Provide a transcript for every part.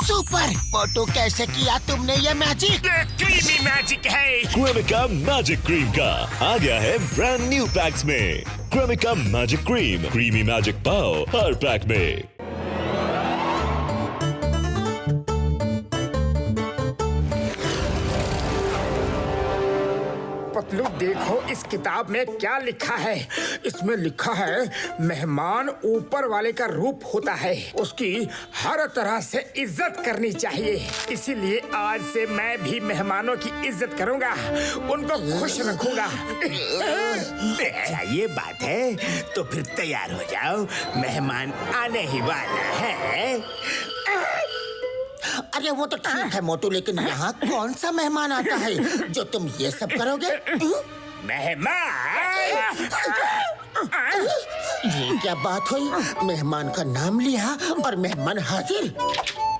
Super मोटू, कैसे किया तुमने ये मैजिक? ये क्रीमी मैजिक है। क्रेमिका मैजिक क्रीम का आ गया है ब्रांड न्यू पैक्स में। Cremica magic cream, creamy magic pav हर पैक में। पतलू, देखो इस किताब में क्या लिखा है। इसमें लिखा है मेहमान ऊपर वाले का रूप होता है, उसकी हर तरह से इज्जत करनी चाहिए। इसीलिए आज से मैं भी मेहमानों की इज्जत करूंगा, उनको खुश रखूंगा। अच्छा ये बात है, तो फिर तैयार हो जाओ, मेहमान आने ही वाला है। अरे वो तो ठीक है मोटू, लेकिन यहाँ कौन सा मेहमान आता है जो तुम ये सब करोगे? मेहमान, ये क्या बात हुई? मेहमान का नाम लिया और मेहमान हाजिर।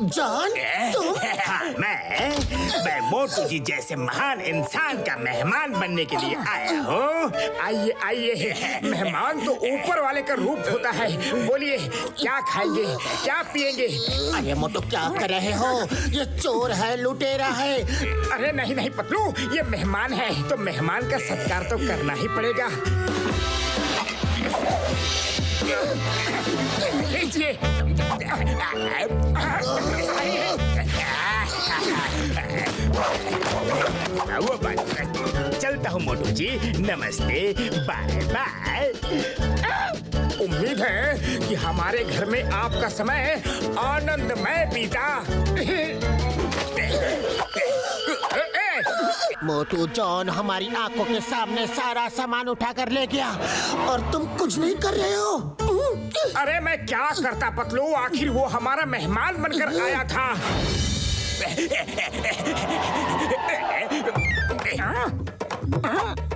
जॉन, तुम? हाँ, मैं मोटू जी जैसे महान इंसान का मेहमान बनने के लिए आया हूँ। आइए आइए, मेहमान तो ऊपर वाले का रूप होता है। बोलिए, क्या खाएंगे, क्या पिएंगे? अरे मोटू, क्या कर रहे हो? ये चोर है, लुटेरा है। अरे नहीं नहीं पतलू, ये मेहमान है तो मेहमान का सत्कार तो करना ही पड़ेगा। लीजिए। वो बात, चलता हूँ मोटू जी, नमस्ते, बाय बाय। उम्मीद है कि हमारे घर में आपका समय आनंदमय बीता। मोटू, जॉन हमारी आंखों के सामने सारा सामान उठा कर ले गया और तुम कुछ नहीं कर रहे हो। अरे मैं क्या करता पतलू, आखिर वो हमारा मेहमान बनकर आया था।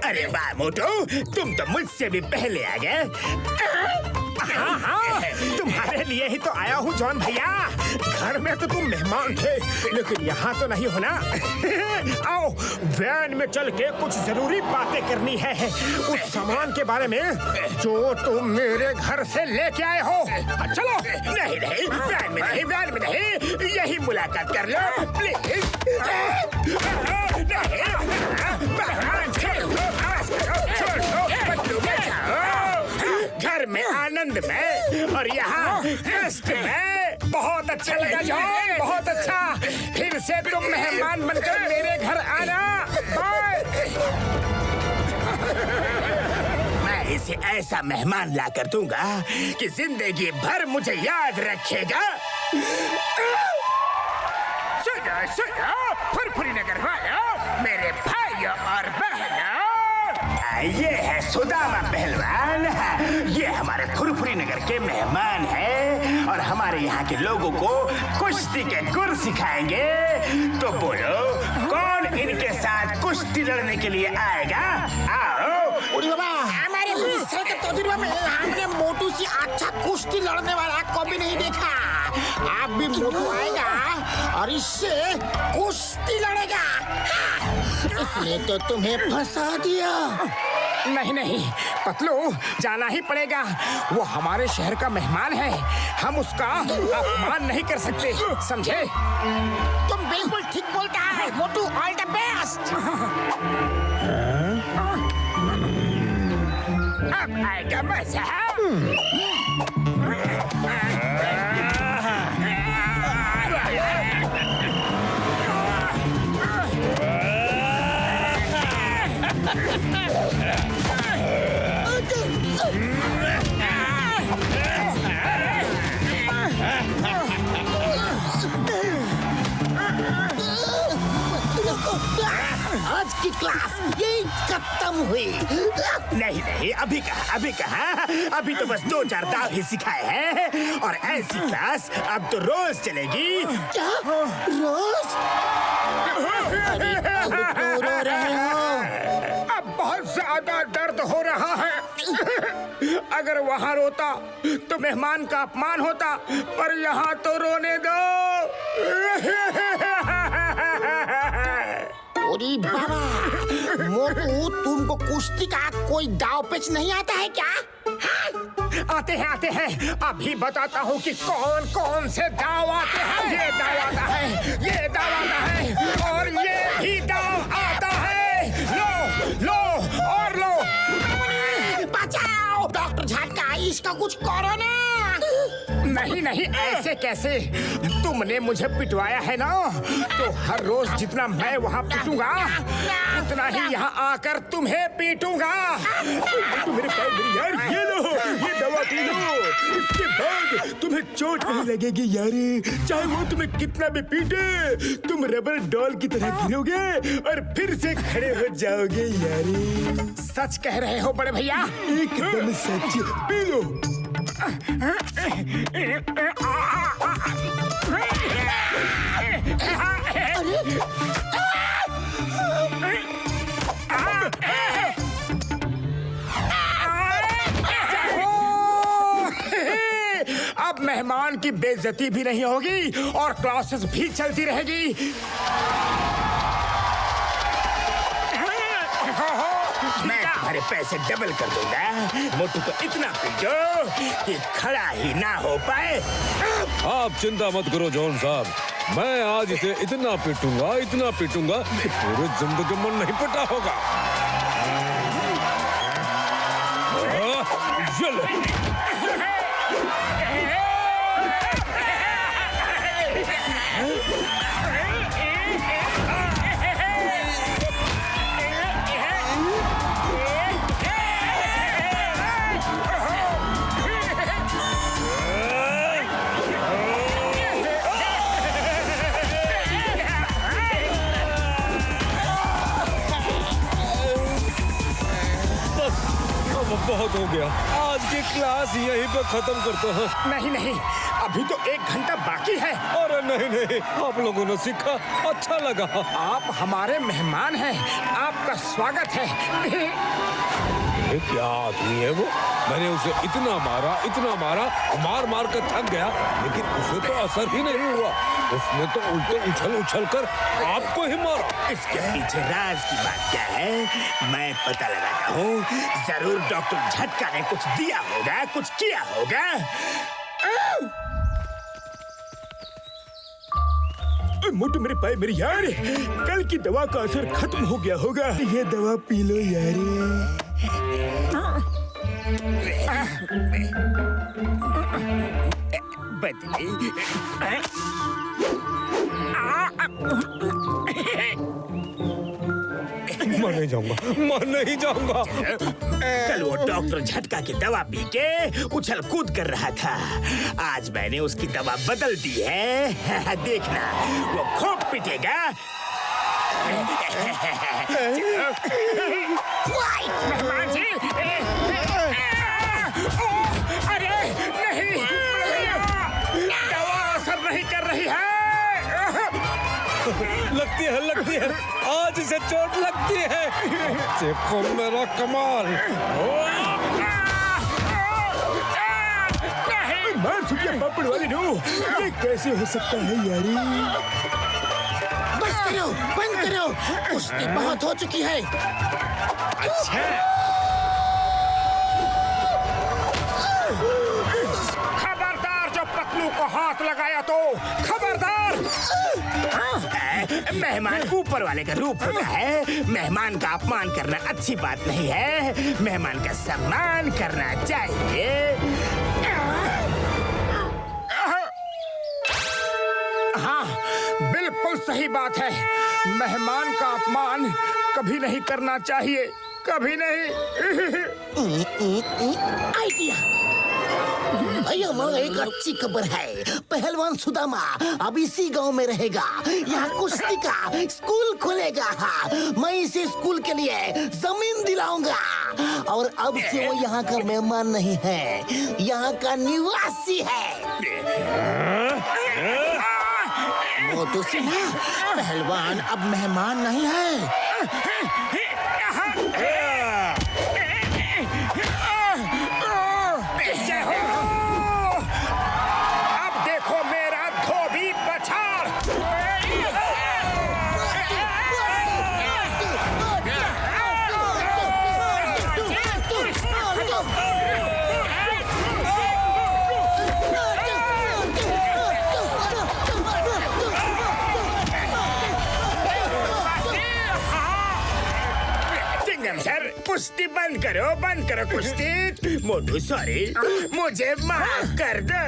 अरे वाह मोटू, तुम तो मुझसे भी पहले आ गए। हाँ हाँ, तुम्हारे लिए ही तो आया हूँ जॉन भैया। घर में तो तुम मेहमान थे, लेकिन यहाँ तो नहीं हो ना। आओ, वैन में चल के कुछ जरूरी बातें करनी है उस सामान के बारे में जो तुम मेरे घर से लेके आए हो। चलो। नहीं नहीं, वैन में नहीं, वैन में नहीं, यही मुलाकात कर लो प्लीज। घर में आनंद में और यहाँ कष्ट में। बहुत अच्छा लगा जॉन, बहुत अच्छा। फिर से तुम मेहमान बनकर मेरे घर आना। बाय। मैं इसे ऐसा मेहमान ला कर दूंगा कि जिंदगी भर मुझे याद रखेगा। सुनो सुनो, फुरफुरी नगर वालों, मेरे भाइयों और बहनों, ये है सुदामा पहलवान। ये हमारे फुरफुरी नगर के मेहमान हैं और हमारे यहाँ के लोगों को कुश्ती के गुर सिखाएंगे। तो बोलो, कौन इनके साथ कुश्ती लड़ने के लिए आएगा? आओ। उड़ी बाबा, हमारे हिस्से के तजुर्बे में हमने मोटू से अच्छा कुश्ती लड़ने वाला कभी नहीं देखा। आप भी मोटू आएगा और इससे कुश्ती लड़ेगा। इसने तो तुम्हें फंसा दिया। नहीं नहीं पतलू, जाना ही पड़ेगा। वो हमारे शहर का मेहमान है, हम उसका अपमान नहीं कर सकते, समझे? तुम बिल्कुल ठीक बोलता है मोटू, ऑल द बेस्ट। अब आएगा मजा। आज की क्लास यही खत्म हुई। नहीं नहीं, अभी कहा, अभी तो बस 2-4 दाव ही सिखाए हैं और ऐसी क्लास अब तो रोज चलेगी। क्या रोज? अरे अब क्यों रो रहे हो? अब बहुत ज्यादा दर्द हो रहा है। अगर वहाँ रोता तो मेहमान का अपमान होता, पर यहाँ तो रोने दो। अरे बाबा, मोटू तुमको कुश्ती का कोई दाव पेच नहीं आता है क्या? आते हैं। अभी बताता हूँ कि कौन कौन से दाव आते हैं। ये दाव आता है, ये दाव आता है और ये भी दाव आता है। लो और लो। बचाओ डॉक्टर झटका, इसका कुछ करो ना। नहीं, ऐसे कैसे? तुमने मुझे पिटवाया है ना, तो हर रोज जितना मैं वहाँ पिटूंगा उतना ही यहाँ आकर तुम्हें पीटूंगा। तो मेरे पैर मेरी यार, ये लो, ये दवा पी लो। इसके बाद तुम्हें चोट नहीं लगेगी यारी। चाहे वो तुम्हें कितना भी पीटे, तुम रबर डॉल की तरह गिरोगे और फिर से खड़े हो जाओगे यारी। सच कह रहे हो बड़े भैया? एकदम सच। P low. अब मेहमान की बेइज्जती भी नहीं होगी और क्लासेस भी चलती रहेगी। मैं तुम्हारे पैसे डबल कर दूंगा। मोटू को इतना पीटो कि खड़ा ही ना हो पाए। आप चिंता मत करो जॉन साहब, मैं आज इसे इतना पीटूंगा कि पूरे जिंदगी मन नहीं पिटा होगा। बहुत हो गया, आज की क्लास यहीं पे खत्म करते हैं। नहीं, अभी तो 1 घंटा बाकी है। अरे नहीं, आप लोगों ने सीखा, अच्छा लगा। आप हमारे मेहमान हैं, आपका स्वागत है। ये क्या आदमी है वो? मैंने उसे इतना मारा, मार कर थक गया, लेकिन उसे तो असर ही नहीं हुआ। उसने तो उल्टे उछल कर आपको ही मारा। इसके पीछे राज की बात क्या है, मैं पता लगाता हूँ। जरूर डॉक्टर झटका ने कुछ दिया होगा, कुछ किया होगा। मोटू मेरे पाए मेरी यार, कल की दवा का असर खत्म हो गया होगा। ये दवा पी लो यार। बदली मैं नहीं जाऊंगा। कल वो डॉक्टर झटका की दवा पी के उछल कूद कर रहा था, आज मैंने उसकी दवा बदल दी है। देखना, वो खूब पिटेगा। मेहमान जी, अरे नहीं, दवा असर नहीं कर रही है। लगती है, आज इसे चोट लगती है। देखो मेरा कमाल। मार सुनिए पापड़ वाली नो, ये कैसे हो सकता है यारी? बस करो, बंद करो, कुश्ती बहुत हो चुकी है। अच्छा, खबरदार, जो पतलू को हाथ लगाया तो खबरदार। मेहमान ऊपर वाले का रूप होता है। मेहमान का अपमान करना अच्छी बात नहीं है, मेहमान का सम्मान करना चाहिए। हाँ, बिल्कुल सही बात है। मेहमान का अपमान कभी नहीं करना चाहिए, कभी नहीं। आइडिया भैया, मुझे एक अच्छी खबर है। पहलवान सुदामा अब इसी गांव में रहेगा। यहाँ कुश्ती का स्कूल खुलेगा। मैं इसे स्कूल के लिए जमीन दिलाऊंगा और अब से वो यहाँ का मेहमान नहीं है, यहाँ का निवासी है। वो तो सुना, पहलवान अब मेहमान नहीं है। कुश्ती बंद करो कुश्ती। मोटू सॉरी, मुझे माफ कर दो।